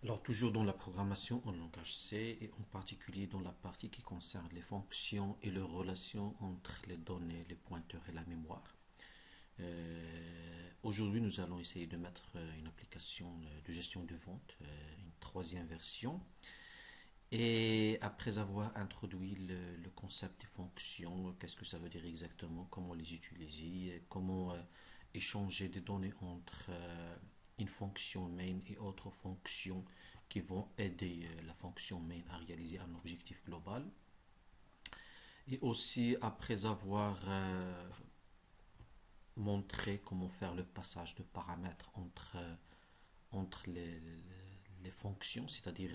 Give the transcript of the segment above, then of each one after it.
Alors, toujours dans la programmation en langage C et en particulier dans la partie qui concerne les fonctions et leurs relations entre les données, les pointeurs et la mémoire. Aujourd'hui, nous allons essayer de mettre une application de gestion de vente, une troisième version. Et après avoir introduit le concept des fonctions, qu'est-ce que ça veut dire exactement, comment les utiliser, comment échanger des données entre une fonction main et autres fonctions qui vont aider la fonction main à réaliser un objectif global. Et aussi après avoir montré comment faire le passage de paramètres entre les fonctions, c'est-à-dire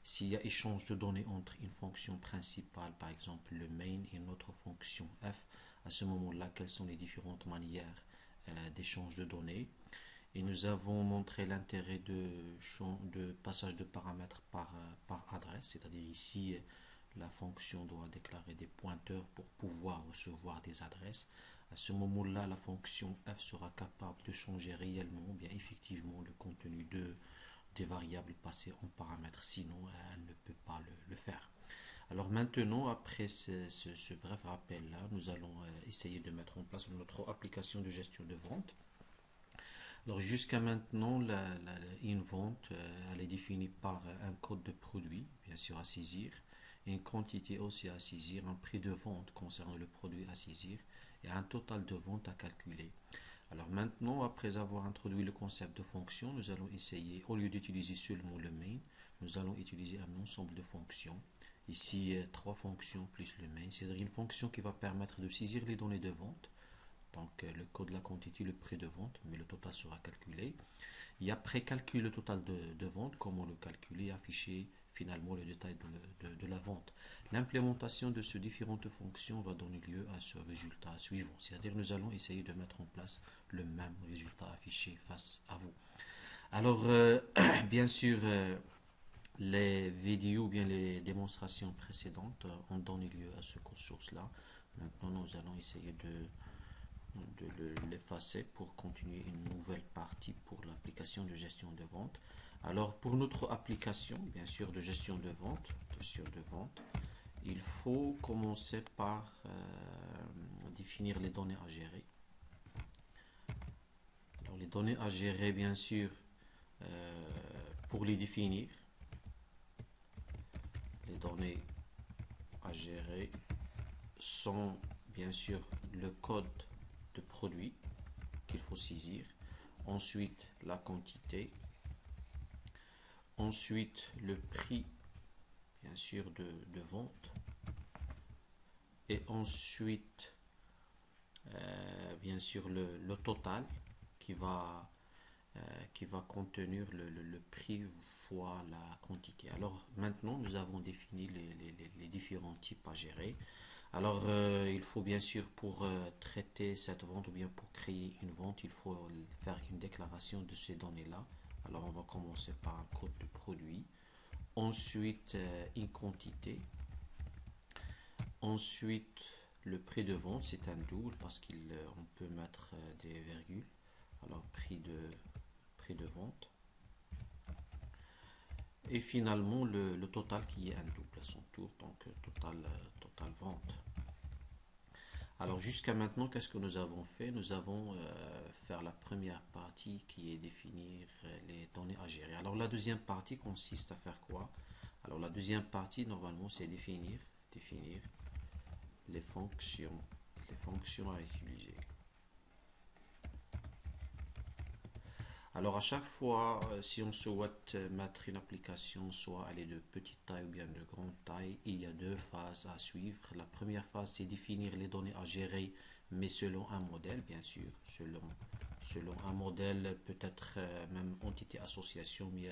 s'il y a échange de données entre une fonction principale, par exemple le main, et une autre fonction f, à ce moment-là, quelles sont les différentes manières d'échange de données. Et nous avons montré l'intérêt de passage de paramètres par adresse, c'est-à-dire ici, la fonction doit déclarer des pointeurs pour pouvoir recevoir des adresses. À ce moment-là, la fonction f sera capable de changer réellement ou bien effectivement le contenu des variables passées en paramètres, sinon elle ne peut pas le faire. Alors maintenant, après ce bref rappel-là, nous allons essayer de mettre en place notre application de gestion de vente. Alors jusqu'à maintenant, une vente, elle est définie par un code de produit, bien sûr à saisir, une quantité aussi à saisir, un prix de vente concernant le produit à saisir et un total de vente à calculer. Alors maintenant, après avoir introduit le concept de fonction, nous allons essayer, au lieu d'utiliser seulement le main, nous allons utiliser un ensemble de fonctions. Ici, trois fonctions plus le main, c'est-à-dire une fonction qui va permettre de saisir les données de vente. Donc le code de la quantité, le prix de vente, mais le total sera calculé. Et après calcul le total de vente, comment le calculer et afficher finalement le détail de la vente. L'implémentation de ces différentes fonctions va donner lieu à ce résultat suivant. C'est-à-dire nous allons essayer de mettre en place le même résultat affiché face à vous. Alors, bien sûr, les vidéos ou bien les démonstrations précédentes ont donné lieu à ce code source-là. Maintenant, nous allons essayer de l'effacer pour continuer une nouvelle partie pour l'application de gestion de vente. Alors pour notre application, bien sûr, de gestion de vente, il faut commencer par définir les données à gérer. Alors les données à gérer, bien sûr, pour les définir, les données à gérer sont bien sûr le code de produit qu'il faut saisir, ensuite la quantité, ensuite le prix bien sûr de vente et ensuite bien sûr le total qui va contenir le prix fois la quantité. Alors maintenant nous avons défini les différents types à gérer. Alors il faut bien sûr pour traiter cette vente ou bien pour créer une vente, il faut faire une déclaration de ces données-là. Alors on va commencer par un code de produit, ensuite une quantité, ensuite le prix de vente, c'est un double parce qu'on peut mettre des virgules. Alors prix de vente. Et finalement le total qui est un double à son tour, donc total vente. Alors jusqu'à maintenant, qu'est-ce que nous avons fait? Nous avons fait la première partie qui est définir les données à gérer. Alors la deuxième partie consiste à faire quoi? Alors la deuxième partie, normalement, c'est définir les fonctions à utiliser. Alors à chaque fois, si on souhaite mettre une application, soit elle est de petite taille ou bien de grande taille, il y a deux phases à suivre. La première phase, c'est définir les données à gérer, mais selon un modèle, bien sûr, selon un modèle, peut-être même entité association, mais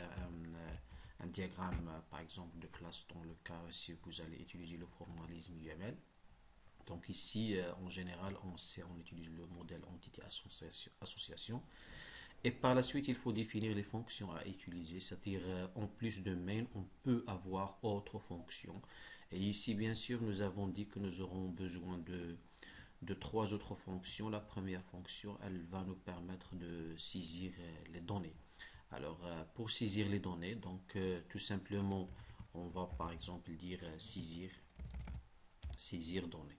un diagramme, par exemple, de classe dans le cas si vous allez utiliser le formalisme UML. Donc ici, en général, on utilise le modèle entité association. Et par la suite, il faut définir les fonctions à utiliser, c'est-à-dire en plus de main, on peut avoir autres fonctions. Et ici, bien sûr, nous avons dit que nous aurons besoin de trois autres fonctions. La première fonction, elle va nous permettre de saisir les données. Alors, pour saisir les données, donc tout simplement, on va par exemple dire saisir données.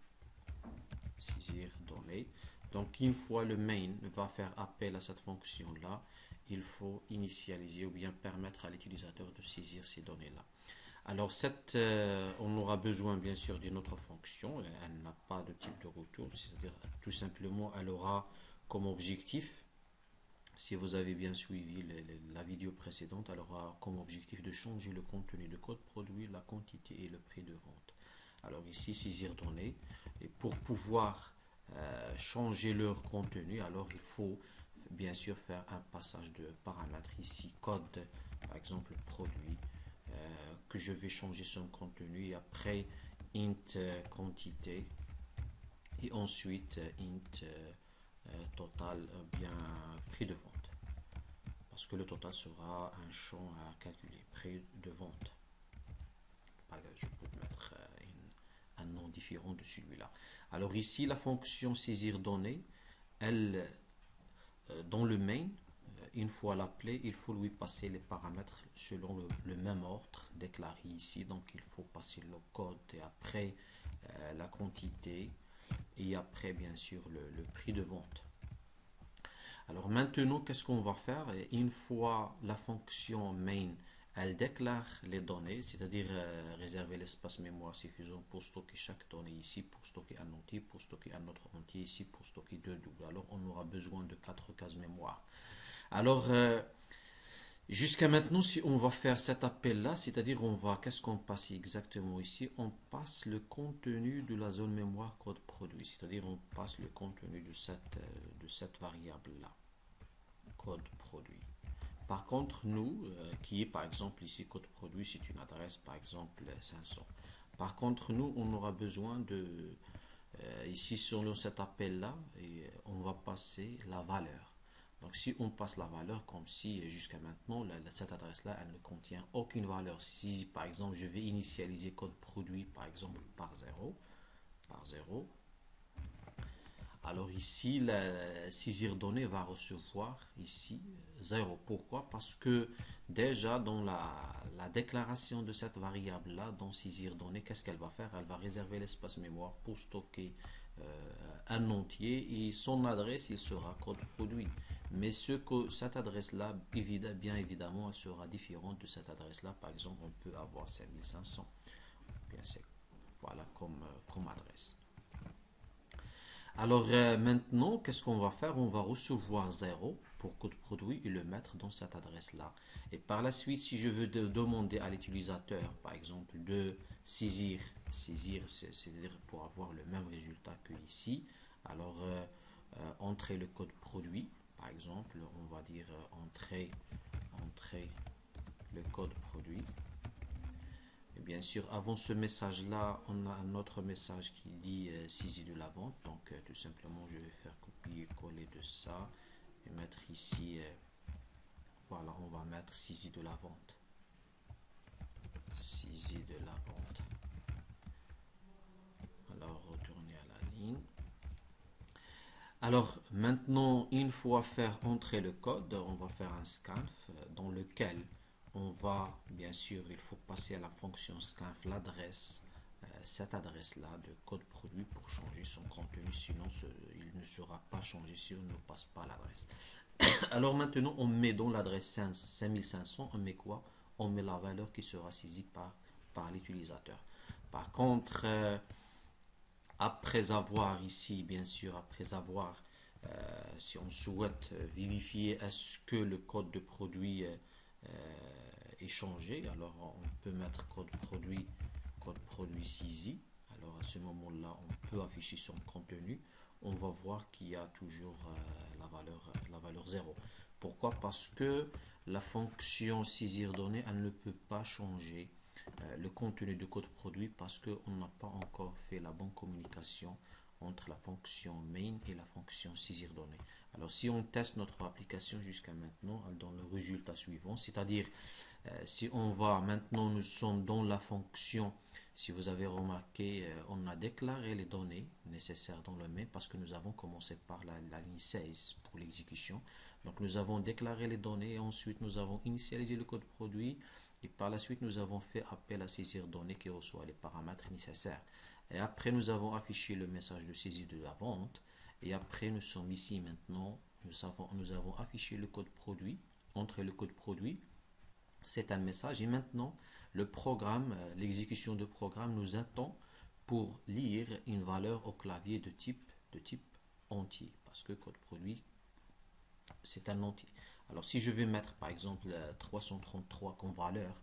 Saisir données. Donc, une fois le main va faire appel à cette fonction-là, il faut initialiser ou bien permettre à l'utilisateur de saisir ces données-là. Alors, on aura besoin bien sûr d'une autre fonction. Elle n'a pas de type de retour, c'est-à-dire tout simplement, elle aura comme objectif, si vous avez bien suivi la vidéo précédente, elle aura comme objectif de changer le contenu de code produit, la quantité et le prix de vente. Alors ici, saisir données. Et pour pouvoir changer leur contenu, alors il faut bien sûr faire un passage de paramètres ici, code, par exemple produit, que je vais changer son contenu et après int quantité et ensuite int total bien prix de vente, parce que le total sera un champ à calculer, prix de vente. Je peux mettre un nom différent de celui-là. Alors ici la fonction saisir données, elle dans le main, une fois l'appelée, il faut lui passer les paramètres selon le même ordre déclaré ici. Donc il faut passer le code et après la quantité et après bien sûr le prix de vente. Alors maintenant, qu'est-ce qu'on va faire? Une fois la fonction main, elle déclare les données, c'est-à-dire réserver l'espace mémoire suffisant pour stocker chaque donnée ici, pour stocker un entier, pour stocker un autre entier ici, pour stocker deux doubles. Alors on aura besoin de 4 cases mémoire. Alors jusqu'à maintenant, si on va faire cet appel-là, c'est-à-dire qu'est-ce qu'on passe exactement ici? On passe le contenu de la zone mémoire code produit, c'est-à-dire on passe le contenu de cette variable-là, code produit. Par contre, nous, qui est par exemple ici code produit, c'est une adresse par exemple 500. Par contre, nous, on aura besoin ici sur cet appel-là, on va passer la valeur. Donc si on passe la valeur comme si jusqu'à maintenant, cette adresse-là, elle ne contient aucune valeur. Si par exemple, je vais initialiser code produit par exemple par 0, alors ici, la saisir données va recevoir ici 0. Pourquoi? Parce que déjà dans la déclaration de cette variable-là, dans saisir données, qu'est-ce qu'elle va faire? Elle va réserver l'espace mémoire pour stocker un entier et son adresse, il sera code produit. Mais cette adresse-là, bien évidemment, elle sera différente de cette adresse-là. Par exemple, on peut avoir 5500. Bien, voilà comme adresse. Alors maintenant, qu'est-ce qu'on va faire? On va recevoir 0 pour code produit et le mettre dans cette adresse-là. Et par la suite, si je veux demander à l'utilisateur, par exemple, de saisir, c'est-à-dire pour avoir le même résultat que ici, alors entrer le code produit, par exemple, on va dire entrer le code produit. Bien sûr, avant ce message-là, on a un autre message qui dit saisie de la vente. Donc, tout simplement, je vais faire copier-coller de ça et mettre ici, voilà, on va mettre saisie de la vente. Saisie de la vente. Alors, retourner à la ligne. Alors, maintenant, une fois faire entrer le code, on va faire un scanf dans lequel on va, bien sûr, il faut passer à la fonction scanf l'adresse, cette adresse-là de code produit pour changer son contenu, sinon il ne sera pas changé si on ne passe pas l'adresse. Alors maintenant, on met dans l'adresse 5500, on met quoi? On met la valeur qui sera saisie par l'utilisateur. Par contre, après avoir ici, bien sûr, après avoir, si on souhaite vérifier est-ce que le code de produit est changé, alors on peut mettre code produit saisi. Alors à ce moment-là, on peut afficher son contenu. On va voir qu'il y a toujours la valeur 0. Pourquoi? Parce que la fonction saisir données, elle ne peut pas changer le contenu de code produit parce qu'on n'a pas encore fait la bonne communication entre la fonction main et la fonction saisir données. Alors si on teste notre application jusqu'à maintenant, elle donne le résultat suivant, c'est-à-dire si on va maintenant, nous sommes dans la fonction, si vous avez remarqué, on a déclaré les données nécessaires dans le main parce que nous avons commencé par la ligne 16 pour l'exécution. Donc nous avons déclaré les données et ensuite nous avons initialisé le code produit et par la suite nous avons fait appel à saisir données qui reçoit les paramètres nécessaires. Et après nous avons affiché le message de saisie de la vente et après nous sommes ici maintenant, nous avons affiché le code produit. Entre le code produit, c'est un message et maintenant le programme, l'exécution de programme nous attend pour lire une valeur au clavier de type entier parce que code produit c'est un entier. Alors si je vais mettre par exemple 333 comme valeur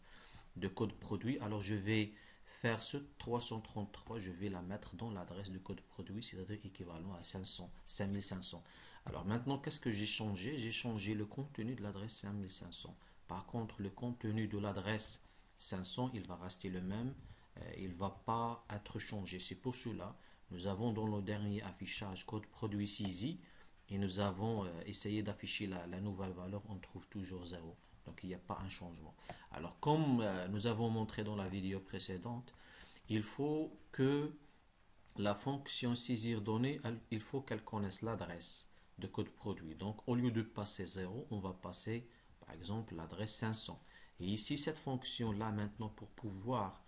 de code produit, alors je vais faire ce 333, je vais la mettre dans l'adresse de code produit, c'est-à-dire équivalent à 5500. Alors maintenant, qu'est-ce que j'ai changé? J'ai changé le contenu de l'adresse 5500. Par contre, le contenu de l'adresse 500, il va rester le même, il ne va pas être changé. C'est pour cela, nous avons dans le dernier affichage code produit CZ et nous avons essayé d'afficher la nouvelle valeur, on trouve toujours 0. Donc il n'y a pas un changement. Alors comme nous avons montré dans la vidéo précédente, il faut que la fonction saisir données, il faut qu'elle connaisse l'adresse de code produit. Donc au lieu de passer 0, on va passer par exemple l'adresse 500. Et ici cette fonction là maintenant pour pouvoir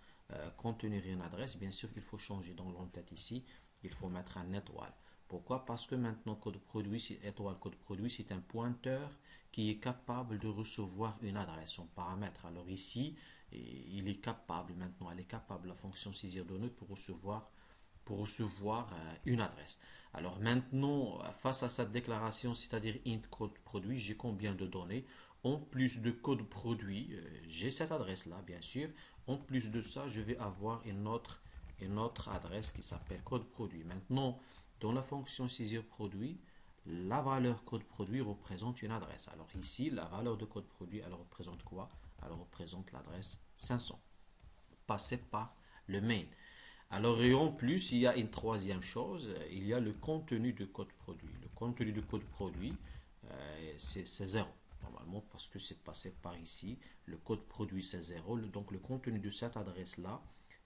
contenir une adresse, bien sûr il faut changer dans l'entête ici, il faut mettre un étoile. Pourquoi? Parce que maintenant code produit, étoile code produit, c'est un pointeur qui est capable de recevoir une adresse, son paramètre. Alors ici, il est capable maintenant, elle est capable, la fonction saisir données pour recevoir une adresse. Alors maintenant, face à cette déclaration, c'est-à-dire int code produit, j'ai combien de données? En plus de code produit, j'ai cette adresse-là, bien sûr. En plus de ça, je vais avoir une autre adresse qui s'appelle code produit. Maintenant, dans la fonction saisir produit, la valeur code produit représente une adresse. Alors ici, la valeur de code produit, elle représente quoi? Elle représente l'adresse 500, passée par le main. Alors et en plus, il y a une troisième chose, il y a le contenu de code produit. Le contenu de code produit, c'est 0. Normalement, parce que c'est passé par ici, le code produit c'est 0. Donc le contenu de cette adresse-là,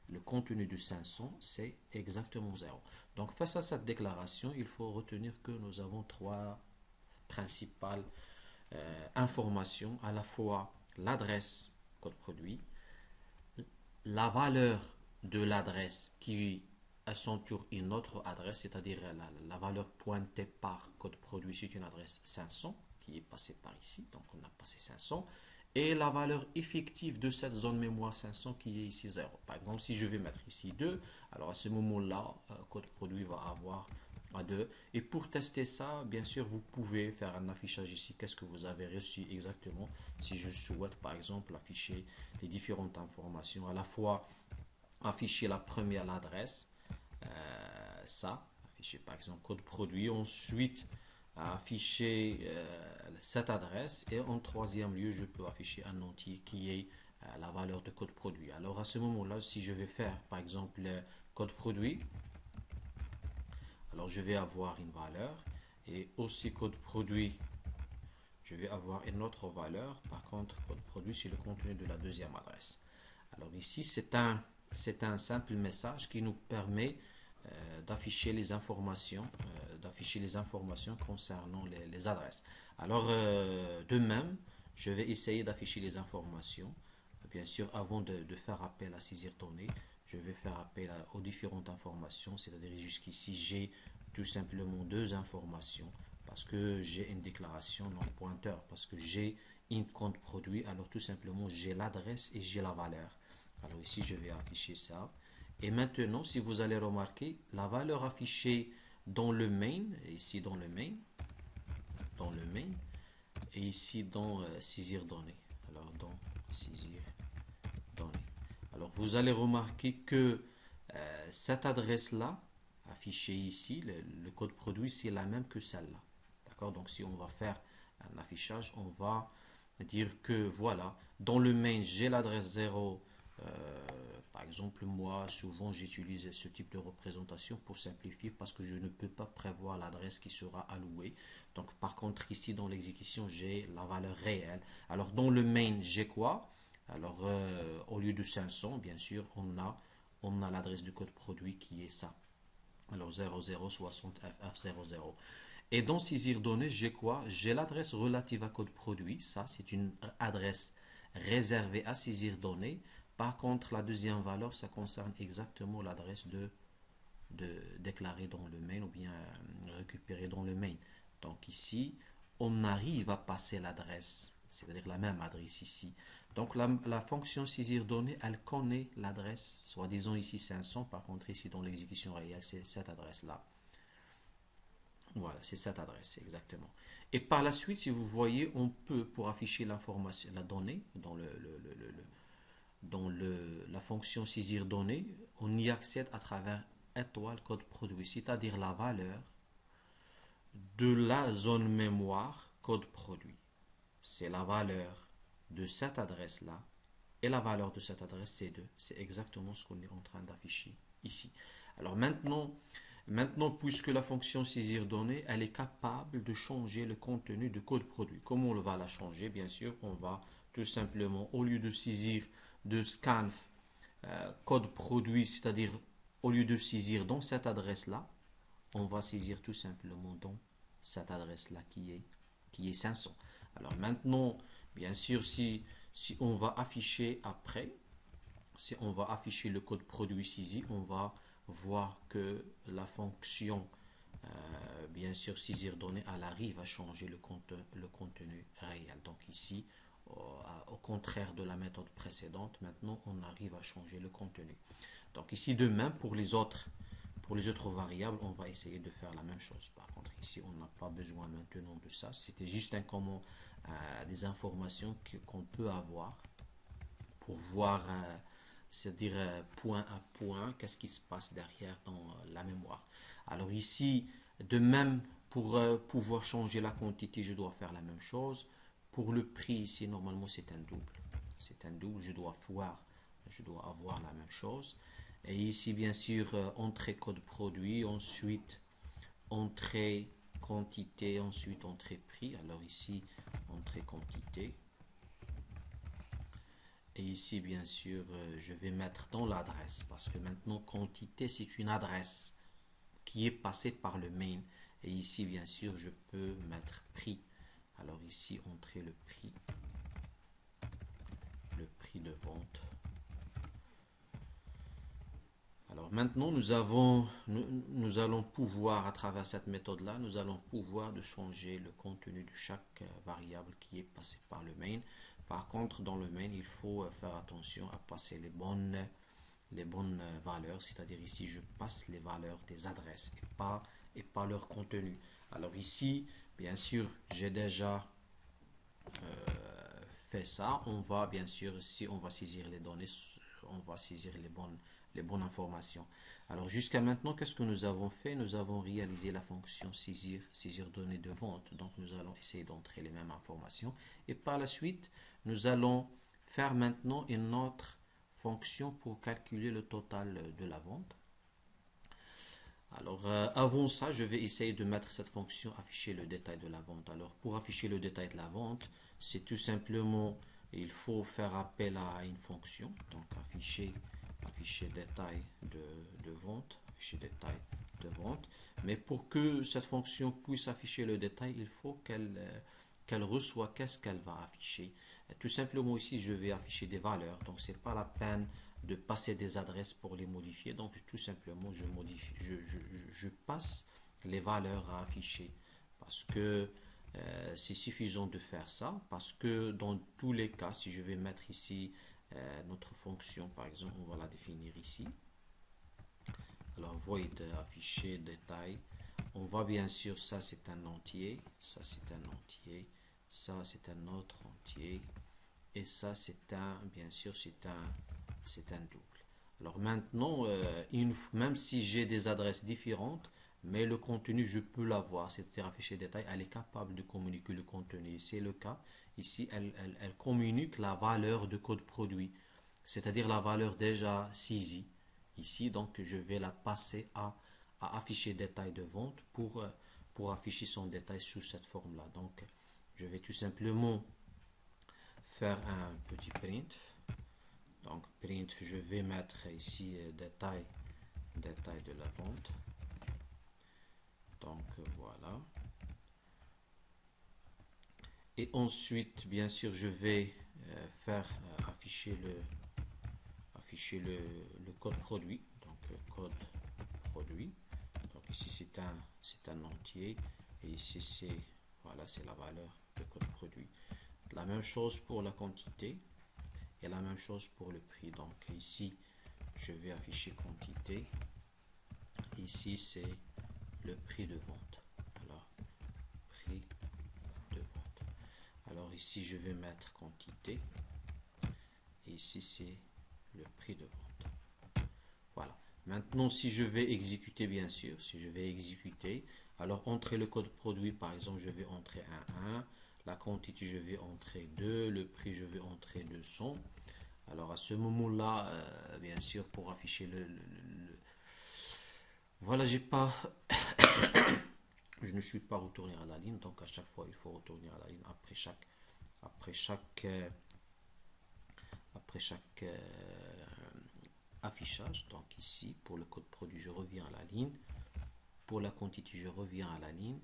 le contenu de 500, c'est exactement 0. Donc face à cette déclaration, il faut retenir que nous avons trois principales informations, à la fois l'adresse code produit, la valeur de l'adresse qui accenture une autre adresse, c'est-à-dire la valeur pointée par code produit, c'est une adresse 500 qui est passée par ici, donc on a passé 500, et la valeur effective de cette zone mémoire 500 qui est ici 0. Par exemple, si je vais mettre ici 2, alors à ce moment-là, code produit va avoir à 2. Et pour tester ça, bien sûr, vous pouvez faire un affichage ici. Qu'est-ce que vous avez reçu exactement? Si je souhaite, par exemple, afficher les différentes informations, à la fois afficher la première adresse, afficher par exemple code produit, ensuite afficher cette adresse et en troisième lieu je peux afficher un entier qui est la valeur de code produit. Alors à ce moment là, si je vais faire par exemple le code produit, alors je vais avoir une valeur et aussi code produit, je vais avoir une autre valeur. Par contre code produit c'est le contenu de la deuxième adresse. Alors ici c'est un simple message qui nous permet d'afficher les informations concernant les adresses. Alors de même, je vais essayer d'afficher les informations. Bien sûr, avant de faire appel à saisir données, je vais faire appel aux différentes informations, c'est-à-dire jusqu'ici j'ai tout simplement deux informations parce que j'ai une déclaration non pointeur, parce que j'ai int compte produit, alors tout simplement j'ai l'adresse et j'ai la valeur. Alors ici je vais afficher ça. Et maintenant, si vous allez remarquer, la valeur affichée dans le main, ici dans le main, et ici dans saisir données. Alors dans saisir données. Alors vous allez remarquer que cette adresse-là, affichée ici, le code produit, c'est la même que celle-là. D'accord? Donc si on va faire un affichage, on va dire que voilà, dans le main, j'ai l'adresse 0. Par exemple, moi, souvent, j'utilise ce type de représentation pour simplifier parce que je ne peux pas prévoir l'adresse qui sera allouée. Donc, par contre, ici, dans l'exécution, j'ai la valeur réelle. Alors, dans le main, j'ai quoi? Alors, au lieu de 500, bien sûr, on a l'adresse du code produit qui est ça. Alors, 0060FF00. Et dans saisir données, j'ai quoi? J'ai l'adresse relative à code produit. Ça, c'est une adresse réservée à saisir données. Par contre, la deuxième valeur, ça concerne exactement l'adresse de déclarer dans le main ou bien récupérer dans le main. Donc ici, on arrive à passer l'adresse, c'est-à-dire la même adresse ici. Donc la fonction saisir données, elle connaît l'adresse, soit disons ici 500, par contre ici dans l'exécution réelle, c'est cette adresse-là. Voilà, c'est cette adresse exactement. Et par la suite, si vous voyez, on peut, pour afficher l'information, la donnée dans la fonction saisir données, on y accède à travers étoile code produit, c'est-à-dire la valeur de la zone mémoire code produit. C'est la valeur de cette adresse-là et la valeur de cette adresse C2. C'est exactement ce qu'on est en train d'afficher ici. Alors maintenant, puisque la fonction saisir données, elle est capable de changer le contenu de code produit. Comment on va la changer? Bien sûr, on va tout simplement, au lieu de saisir de scanf code produit, c'est-à-dire au lieu de saisir dans cette adresse-là, on va saisir tout simplement dans cette adresse-là qui est 500. Alors maintenant, bien sûr, si on va afficher après, si on va afficher le code produit ici, on va voir que la fonction, bien sûr, saisir données, elle arrive à changer le contenu réel. Donc ici, au contraire de la méthode précédente, maintenant on arrive à changer le contenu. Donc ici, de même, pour les autres variables, on va essayer de faire la même chose. Par contre, ici, on n'a pas besoin maintenant de ça. C'était juste un comment, des informations qu'on peut avoir pour voir, c'est-à-dire point à point, qu'est-ce qui se passe derrière dans la mémoire. Alors ici, de même, pour pouvoir changer la quantité, je dois faire la même chose. Pour le prix, ici, normalement, c'est un double. C'est un double, je dois avoir la même chose. Et ici, bien sûr, entrée code produit, ensuite entrée quantité, ensuite entrée prix. Alors ici, entrée quantité. Et ici, bien sûr, je vais mettre dans l'adresse parce que maintenant, quantité, c'est une adresse qui est passée par le main. Et ici, bien sûr, je peux mettre prix. Alors ici, entrer le prix de vente. Alors maintenant, nous allons pouvoir, à travers cette méthode-là, nous allons pouvoir de changer le contenu de chaque variable qui est passée par le main. Par contre, dans le main, il faut faire attention à passer les bonnes valeurs, c'est-à-dire ici, je passe les valeurs des adresses et pas leur contenu. Alors ici, bien sûr, j'ai déjà fait ça. On va, bien sûr, si on va saisir les données, on va saisir les bonnes informations. Alors jusqu'à maintenant, qu'est-ce que nous avons fait? Nous avons réalisé la fonction saisir données de vente. Donc nous allons essayer d'entrer les mêmes informations. Et par la suite, nous allons faire maintenant une autre fonction pour calculer le total de la vente. Alors avant ça, je vais essayer de mettre cette fonction afficher le détail de la vente. Alors pour afficher le détail de la vente, c'est tout simplement, il faut faire appel à une fonction. Donc afficher détail de vente, afficher détail de vente. Mais pour que cette fonction puisse afficher le détail, il faut qu'elle reçoit qu'est-ce qu'elle va afficher. Tout simplement ici, je vais afficher des valeurs. Donc c'est pas la peine de passer des adresses pour les modifier. Donc tout simplement, je passe les valeurs à afficher parce que c'est suffisant de faire ça parce que dans tous les cas, si je vais mettre ici notre fonction, par exemple, on va la définir ici. Alors void afficher détail, on va bien sûr, ça c'est un entier, ça c'est un entier, ça c'est un autre entier et ça c'est un, bien sûr c'est un double. Alors maintenant, même si j'ai des adresses différentes, mais le contenu, je peux l'avoir, c'est-à-dire afficher détail, elle est capable de communiquer le contenu. C'est le cas. Ici, elle communique la valeur de code produit, c'est-à-dire la valeur déjà saisie. Ici, donc, je vais la passer à afficher détail de vente pour afficher son détail sous cette forme-là. Donc, je vais tout simplement faire un petit print. Donc print, je vais mettre ici détail de la vente. Donc voilà. Et ensuite, bien sûr, je vais faire afficher le code produit. Donc, code produit. Donc, ici, c'est un entier. Et ici, voilà, c'est la valeur de code produit. La même chose pour la quantité et la même chose pour le prix. Donc, ici, je vais afficher quantité. Ici, c'est le prix de vente. Alors, prix de vente. Alors, ici, je vais mettre quantité. Et ici, c'est le prix de vente. Voilà. Maintenant, si je vais exécuter, bien sûr, si je vais exécuter, alors entrer le code produit, par exemple, je vais entrer un 1. La quantité, je vais entrer 2. Le prix, je vais entrer 200. Alors, à ce moment-là, bien sûr, pour afficher voilà, j'ai pas... Je ne suis pas retourné à la ligne, donc à chaque fois, il faut retourner à la ligne après chaque, euh, après chaque affichage. Donc ici, pour le code produit, je reviens à la ligne. Pour la quantité, je reviens à la ligne.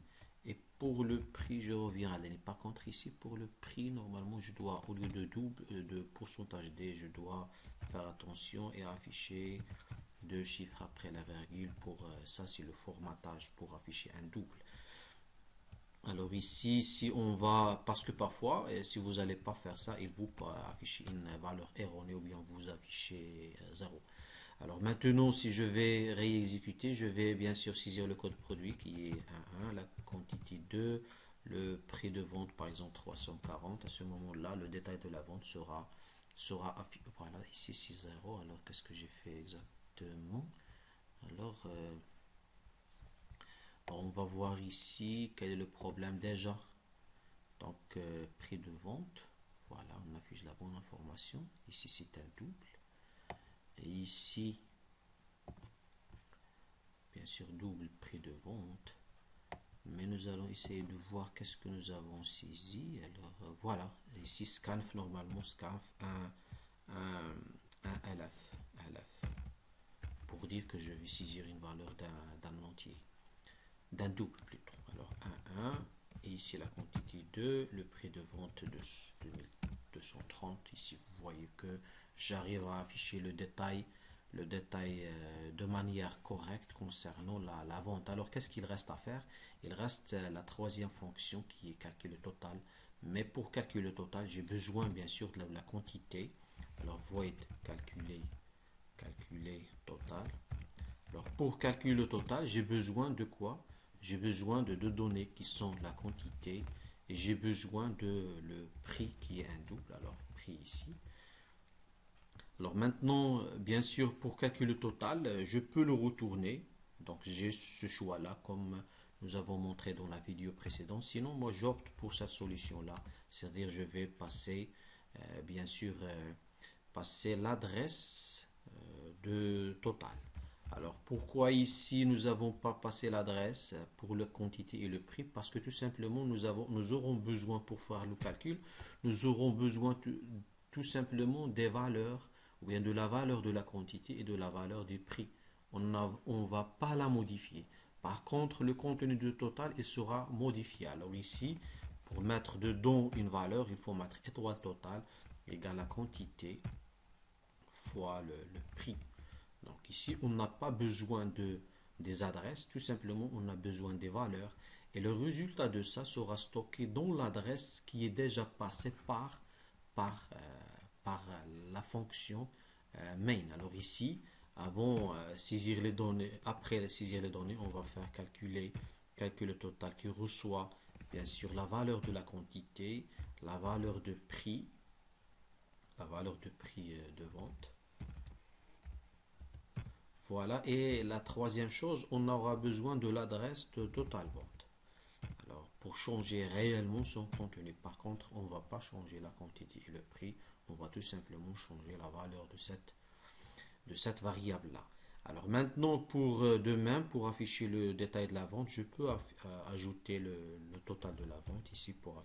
Et pour le prix, je reviens à la ligne. Par contre, ici, pour le prix, normalement, je dois, au lieu de double, de pourcentage D, je dois faire attention et afficher deux chiffres après la virgule. Pour ça, c'est le formatage pour afficher un double. Alors ici, si on va, parce que parfois, si vous n'allez pas faire ça, il vous afficher une valeur erronée ou bien vous affichez 0. Alors maintenant, si je vais réexécuter, je vais bien sûr saisir le code produit qui est 1, la quantité 2, le prix de vente par exemple 340. À ce moment-là, le détail de la vente sera affiché. Voilà, ici c'est 0. Alors qu'est-ce que j'ai fait exactement? Alors, on va voir ici quel est le problème déjà. Donc, prix de vente. Voilà, on affiche la bonne information. Ici, c'est un double. Et ici, bien sûr, double prix de vente. Mais nous allons essayer de voir qu'est-ce que nous avons saisi. Alors, voilà. Ici, scanf, normalement, scanf un LF. Pour dire que je vais saisir une valeur d'un entier. D'un double plutôt. Alors 1, et ici la quantité 2, le prix de vente de 2230. Ici vous voyez que j'arrive à afficher le détail de manière correcte concernant la vente. Alors qu'est-ce qu'il reste à faire? Il reste la troisième fonction qui est calcul total. Mais pour calculer le total, j'ai besoin bien sûr de la quantité. Alors void calculer total. Alors pour calculer le total, j'ai besoin de quoi? J'ai besoin de deux données qui sont la quantité et j'ai besoin de le prix qui est un double. Alors prix ici. Alors maintenant, bien sûr, pour calculer le total, je peux le retourner. Donc j'ai ce choix-là comme nous avons montré dans la vidéo précédente. Sinon, moi j'opte pour cette solution-là. C'est-à-dire je vais passer, bien sûr, passer l'adresse de total. Alors pourquoi ici nous n'avons pas passé l'adresse pour la quantité et le prix? Parce que tout simplement nous aurons besoin pour faire le calcul, nous aurons besoin tout simplement des valeurs ou bien de la valeur de la quantité et de la valeur du prix. On ne va pas la modifier. Par contre, le contenu de total il sera modifié. Alors ici, pour mettre dedans une valeur, il faut mettre étoile totale égale la quantité fois le prix. Donc ici, on n'a pas besoin des adresses, tout simplement, on a besoin des valeurs. Et le résultat de ça sera stocké dans l'adresse qui est déjà passée par la fonction main. Alors ici, avant saisir les données, après saisir les données, on va faire calculer total qui reçoit bien sûr la valeur de la quantité, la valeur de prix de vente. Voilà, et la troisième chose, on aura besoin de l'adresse de total vente. Alors, pour changer réellement son contenu, par contre, on ne va pas changer la quantité et le prix, on va tout simplement changer la valeur de cette variable-là. Alors maintenant, pour demain, pour afficher le détail de la vente, je peux ajouter le total de la vente ici pour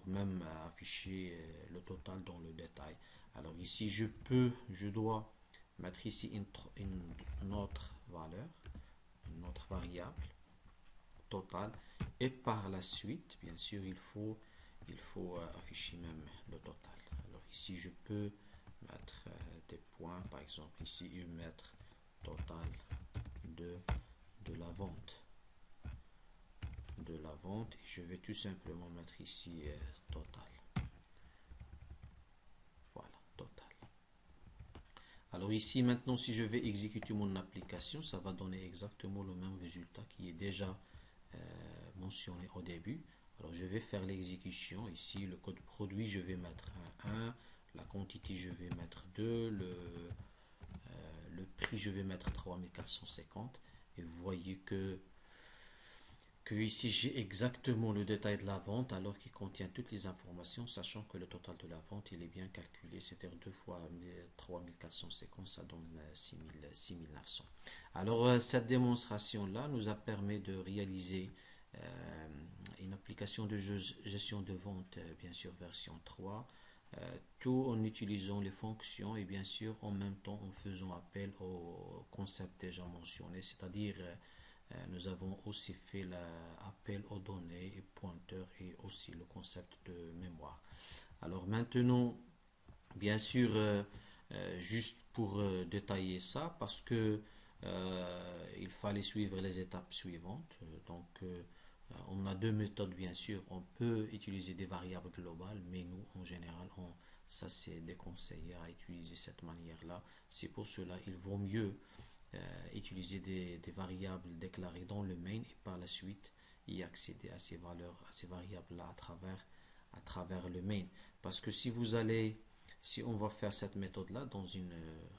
même afficher le total dans le détail. Alors ici, je dois mettre ici une autre valeur, une autre variable totale. Et par la suite, bien sûr, il faut il faut afficher même le total. Alors ici, je peux mettre des points, par exemple ici, et mettre total de la vente. Et je vais tout simplement mettre ici total. Voilà, total. Alors ici, maintenant, si je vais exécuter mon application, ça va donner exactement le même résultat qui est déjà mentionné au début. Alors je vais faire l'exécution. Ici, le code produit, je vais mettre un 1. La quantité, je vais mettre 2. Le prix, je vais mettre 3450. Et vous voyez que ici j'ai exactement le détail de la vente alors qu'il contient toutes les informations, sachant que le total de la vente il est bien calculé, c'est-à-dire 2 fois 3450, ça donne 6900. Alors cette démonstration là nous a permis de réaliser une application de gestion de vente, bien sûr version 3, tout en utilisant les fonctions et bien sûr en même temps en faisant appel au concept déjà mentionné, c'est-à-dire nous avons aussi fait l'appel aux données et pointeurs et aussi le concept de mémoire. Alors maintenant, bien sûr, juste pour détailler ça, parce que il fallait suivre les étapes suivantes. Donc, on a deux méthodes, bien sûr. On peut utiliser des variables globales, mais nous, en général, ça c'est déconseillé à utiliser cette manière-là. C'est pour cela il vaut mieux utiliser des variables déclarées dans le main et par la suite y accéder à ces valeurs, à ces variables-là à travers le main. Parce que si on va faire cette méthode-là dans une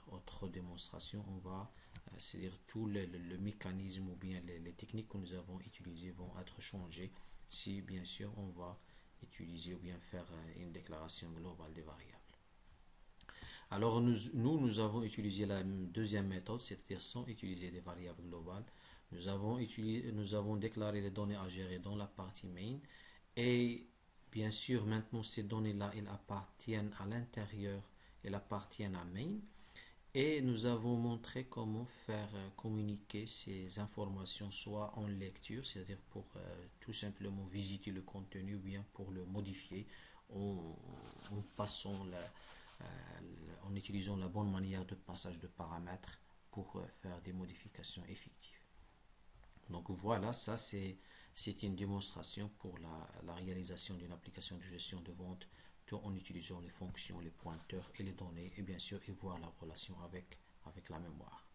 autre démonstration, on va, c'est-à-dire tout le mécanisme ou bien les techniques que nous avons utilisées vont être changées si bien sûr on va utiliser ou bien faire une déclaration globale des variables. Alors nous avons utilisé la deuxième méthode, c'est-à-dire sans utiliser des variables globales. Nous avons déclaré les données à gérer dans la partie main et bien sûr maintenant ces données-là, elles appartiennent à l'intérieur, elles appartiennent à main et nous avons montré comment faire communiquer ces informations soit en lecture, c'est-à-dire pour tout simplement visiter le contenu ou bien pour le modifier en, en passant en utilisant la bonne manière de passage de paramètres pour faire des modifications effectives. Donc voilà, ça c'est une démonstration pour la réalisation d'une application de gestion de vente tout en utilisant les fonctions, les pointeurs et les données et bien sûr y voir la relation avec la mémoire.